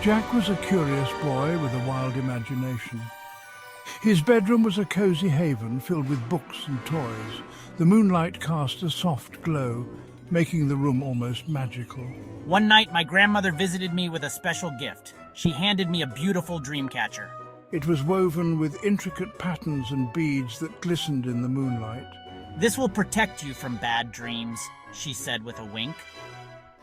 Jack was a curious boy with a wild imagination. His bedroom was a cozy haven filled with books and toys. The moonlight cast a soft glow, making the room almost magical. One night, my grandmother visited me with a special gift. She handed me a beautiful Dreamcatcher. It was woven with intricate patterns and beads that glistened in the moonlight. "This will protect you from bad dreams," she said with a wink.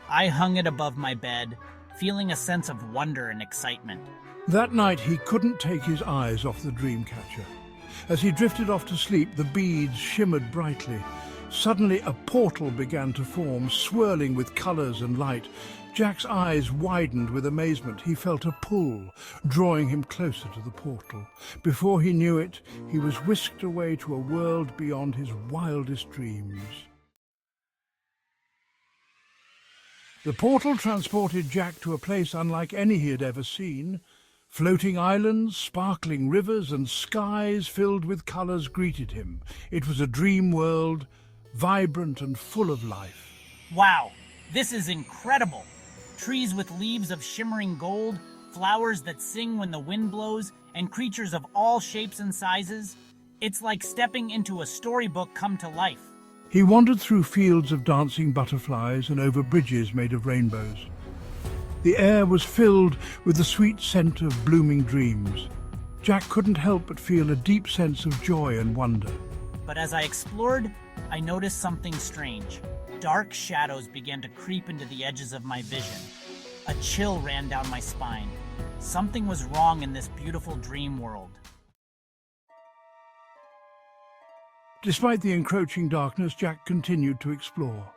I hung it above my bed, feeling a sense of wonder and excitement. That night he couldn't take his eyes off the Dreamcatcher. As he drifted off to sleep, the beads shimmered brightly. Suddenly a portal began to form, swirling with colors and light. Jack's eyes widened with amazement. He felt a pull, drawing him closer to the portal. Before he knew it, he was whisked away to a world beyond his wildest dreams. The portal transported Jack to a place unlike any he had ever seen. Floating islands, sparkling rivers, and skies filled with colors greeted him. It was a dream world, vibrant and full of life. Wow, this is incredible! Trees with leaves of shimmering gold, flowers that sing when the wind blows, and creatures of all shapes and sizes. It's like stepping into a storybook come to life. He wandered through fields of dancing butterflies and over bridges made of rainbows. The air was filled with the sweet scent of blooming dreams. Jack couldn't help but feel a deep sense of joy and wonder. But as I explored, I noticed something strange. Dark shadows began to creep into the edges of my vision. A chill ran down my spine. Something was wrong in this beautiful dream world. Despite the encroaching darkness, Jack continued to explore.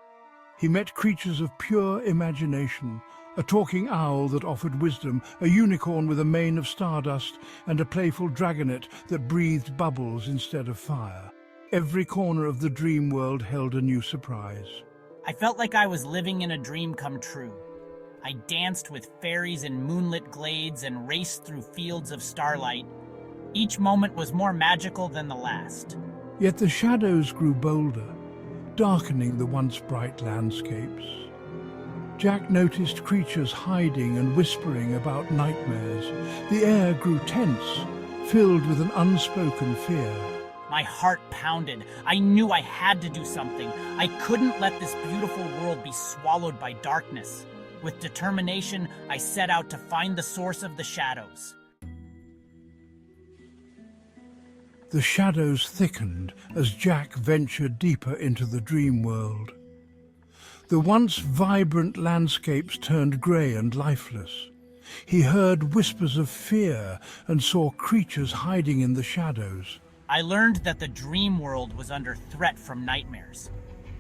He met creatures of pure imagination, a talking owl that offered wisdom, a unicorn with a mane of stardust, and a playful dragonet that breathed bubbles instead of fire. Every corner of the dream world held a new surprise. I felt like I was living in a dream come true. I danced with fairies in moonlit glades and raced through fields of starlight. Each moment was more magical than the last. Yet the shadows grew bolder, darkening the once bright landscapes. Jack noticed creatures hiding and whispering about nightmares. The air grew tense, filled with an unspoken fear. My heart pounded. I knew I had to do something. I couldn't let this beautiful world be swallowed by darkness. With determination, I set out to find the source of the shadows. The shadows thickened as Jack ventured deeper into the dream world. The once vibrant landscapes turned grey and lifeless. He heard whispers of fear and saw creatures hiding in the shadows. I learned that the dream world was under threat from nightmares.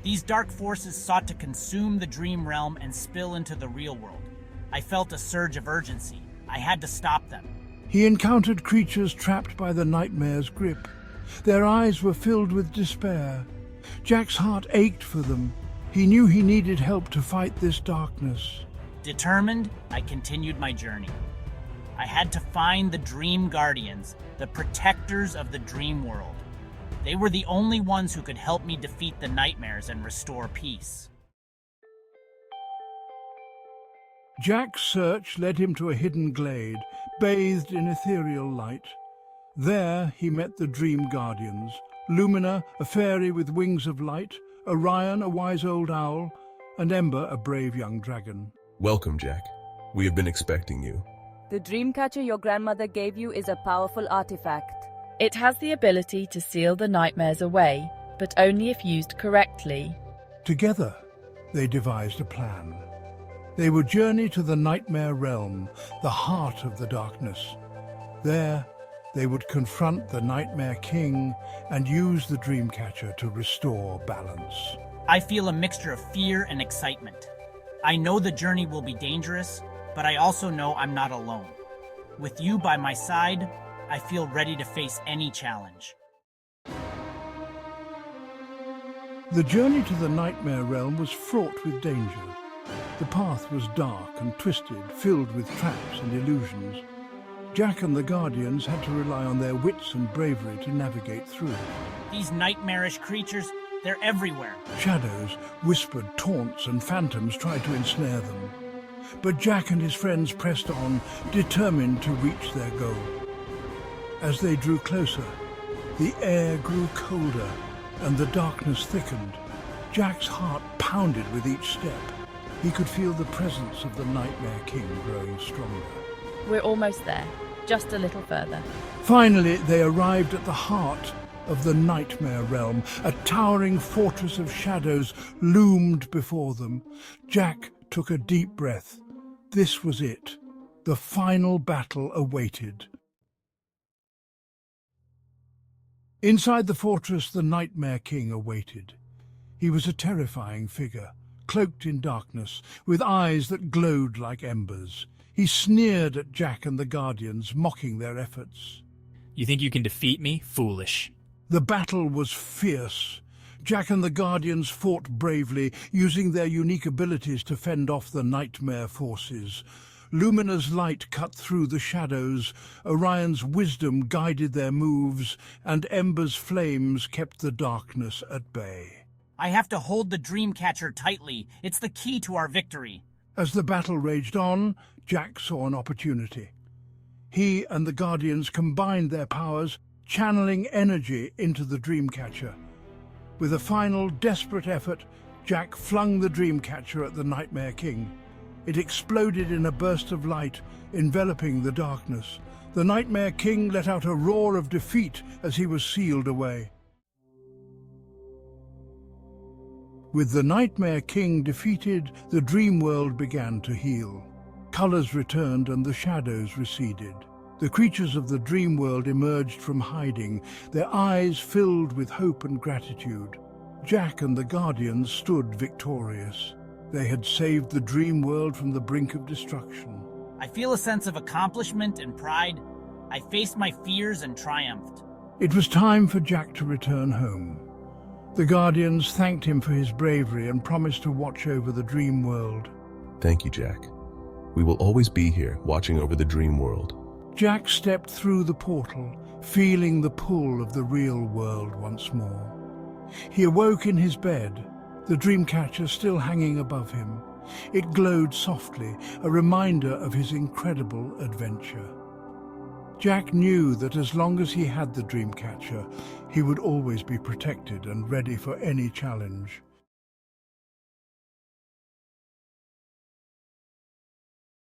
These dark forces sought to consume the dream realm and spill into the real world. I felt a surge of urgency. I had to stop them. He encountered creatures trapped by the nightmare's grip. Their eyes were filled with despair. Jack's heart ached for them. He knew he needed help to fight this darkness. Determined, I continued my journey. I had to find the Dream Guardians, the protectors of the dream world. They were the only ones who could help me defeat the nightmares and restore peace. Jack's search led him to a hidden glade, bathed in ethereal light. There he met the Dream Guardians, Lumina, a fairy with wings of light, Orion, a wise old owl, and Ember, a brave young dragon. Welcome, Jack. We have been expecting you. The Dreamcatcher your grandmother gave you is a powerful artifact. It has the ability to seal the nightmares away, but only if used correctly. Together, they devised a plan. They would journey to the Nightmare Realm, the heart of the darkness. There, they would confront the Nightmare King and use the Dreamcatcher to restore balance. I feel a mixture of fear and excitement. I know the journey will be dangerous, but I also know I'm not alone. With you by my side, I feel ready to face any challenge. The journey to the Nightmare Realm was fraught with danger. The path was dark and twisted, filled with traps and illusions. Jack and the Guardians had to rely on their wits and bravery to navigate through. These nightmarish creatures, they're everywhere. Shadows whispered taunts and phantoms tried to ensnare them. but Jack and his friends pressed on, determined to reach their goal. As they drew closer, the air grew colder and the darkness thickened. Jack's heart pounded with each step. He could feel the presence of the Nightmare King growing stronger. We're almost there, just a little further. Finally, they arrived at the heart of the Nightmare Realm. A towering fortress of shadows loomed before them. Jack took a deep breath. This was it. The final battle awaited. Inside the fortress, the Nightmare King awaited. He was a terrifying figure, cloaked in darkness, with eyes that glowed like embers. He sneered at Jack and the Guardians, mocking their efforts. You think you can defeat me? Foolish. The battle was fierce. Jack and the Guardians fought bravely, using their unique abilities to fend off the nightmare forces. Lumina's light cut through the shadows, Orion's wisdom guided their moves, and Ember's flames kept the darkness at bay. I have to hold the Dreamcatcher tightly. It's the key to our victory. As the battle raged on, Jack saw an opportunity. He and the Guardians combined their powers, channeling energy into the Dreamcatcher. With a final, desperate effort, Jack flung the Dreamcatcher at the Nightmare King. It exploded in a burst of light, enveloping the darkness. The Nightmare King let out a roar of defeat as he was sealed away. With the Nightmare King defeated, the dream world began to heal. Colors returned and the shadows receded. The creatures of the dream world emerged from hiding, their eyes filled with hope and gratitude. Jack and the Guardians stood victorious. They had saved the dream world from the brink of destruction. I feel a sense of accomplishment and pride. I faced my fears and triumphed. It was time for Jack to return home. The Guardians thanked him for his bravery and promised to watch over the dream world. Thank you, Jack. We will always be here, watching over the dream world. Jack stepped through the portal, feeling the pull of the real world once more. He awoke in his bed, the Dreamcatcher still hanging above him. It glowed softly, a reminder of his incredible adventure. Jack knew that as long as he had the Dreamcatcher, he would always be protected and ready for any challenge.